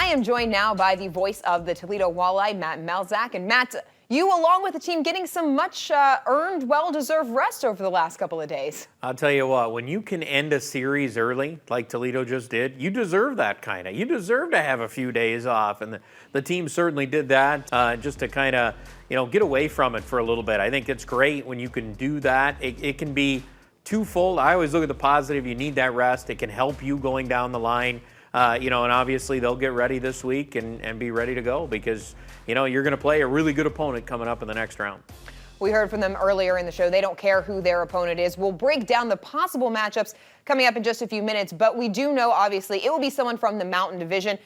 am joined now by the voice of the Toledo Walleye, Matt Melzak. And Matt, you, along with the team, getting some much earned, well-deserved rest over the last couple of days. I'll tell you what, when you can end a series early, like Toledo just did, you deserve that kind of. You deserve to have a few days off, and the team certainly did that just to kind of, get away from it for a little bit. I think it's great when you can do that. It can be twofold. I always look at the positive. You need that rest. It can help you going down the line. And obviously they'll get ready this week and be ready to go because, you're going to play a really good opponent coming up in the next round. We heard from them earlier in the show. They don't care who their opponent is. We'll break down the possible matchups coming up in just a few minutes, but we do know, obviously, it will be someone from the Mountain Division.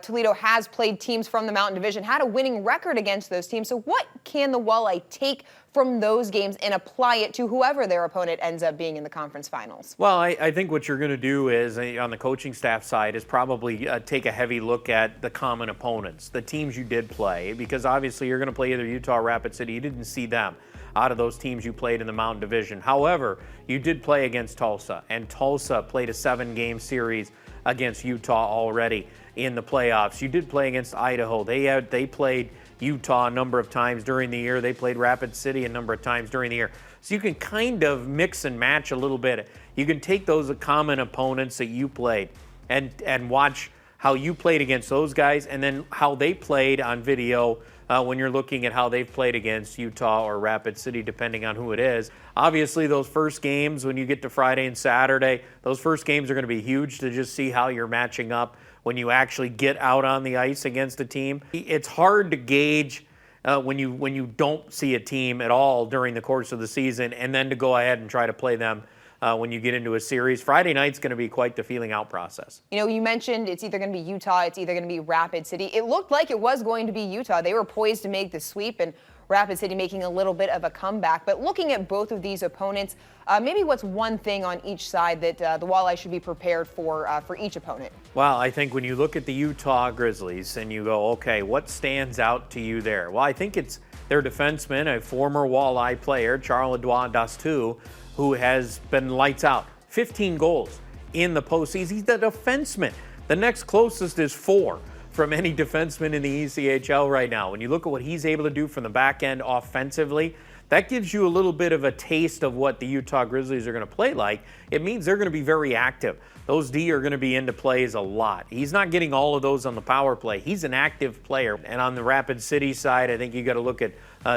Toledo has played teams from the Mountain Division, had a winning record against those teams. So what can the Walleye take from those games and apply it to whoever their opponent ends up being in the conference finals? Well, I think what you're going to do is, on the coaching staff side, is probably take a heavy look at the common opponents, the teams you did play, because obviously you're going to play either Utah or Rapid City. You didn't see them out of those teams you played in the Mountain Division. However, you did play against Tulsa, and Tulsa played a 7-game series against Utah already in the playoffs. You did play against Idaho. They played Utah a number of times during the year. They played Rapid City a number of times during the year. So you can kind of mix and match a little bit. You can take those common opponents that you played and watch how you played against those guys and then how they played on video when you're looking at how they've played against Utah or Rapid City, depending on who it is. Obviously, those first games, when you get to Friday and Saturday, those first games are going to be huge to just see how you're matching up when you actually get out on the ice against a team. It's hard to gauge when you don't see a team at all during the course of the season and then to go ahead and try to play them when you get into a series. Friday night's going to be quite the feeling out process. You mentioned it's either going to be Utah, it's either going to be Rapid City. It looked like it was going to be Utah. They were poised to make the sweep, and Rapid City making a little bit of a comeback. But looking at both of these opponents, maybe what's one thing on each side that the Walleye should be prepared for each opponent? Well, I think when you look at the Utah Grizzlies and you go, okay, what stands out to you there? Well, I think it's their defenseman, a former Walleye player, 𝗦𝗽će𝗿𝗆, who has been lights out. 15 goals in the postseason. He's the defenseman. The next closest is 4 from any defenseman in the ECHL right now. When you look at what he's able to do from the back end offensively, that gives you a little bit of a taste of what the Utah Grizzlies are going to play like. It means they're going to be very active. Those D are going to be into plays a lot. He's not getting all of those on the power play. He's an active player. And on the Rapid City side, I think you got to look at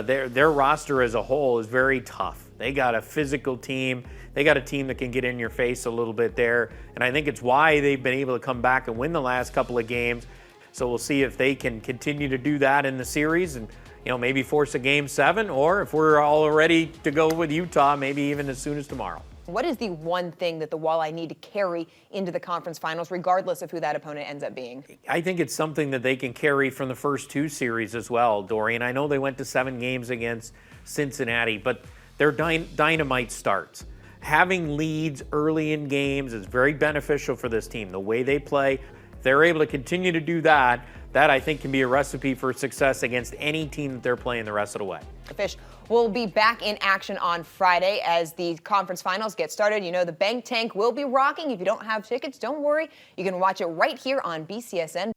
their roster as a whole is very tough. They got a physical team. They got a team that can get in your face a little bit there. And I think it's why they've been able to come back and win the last couple of games. So we'll see if they can continue to do that in the series and, maybe force a Game 7, or if we're all ready to go with Utah, maybe even as soon as tomorrow. What is the one thing that the Walleye need to carry into the conference finals, regardless of who that opponent ends up being? I think it's something that they can carry from the first 2 series as well, Dorian. I know they went to 7 games against Cincinnati, but their dynamite starts. Having leads early in games is very beneficial for this team. The way they play, if they're able to continue to do that, that I think can be a recipe for success against any team that they're playing the rest of the way. The Fish will be back in action on Friday as the conference finals get started. The Bank Tank will be rocking. If you don't have tickets, don't worry. You can watch it right here on BCSN.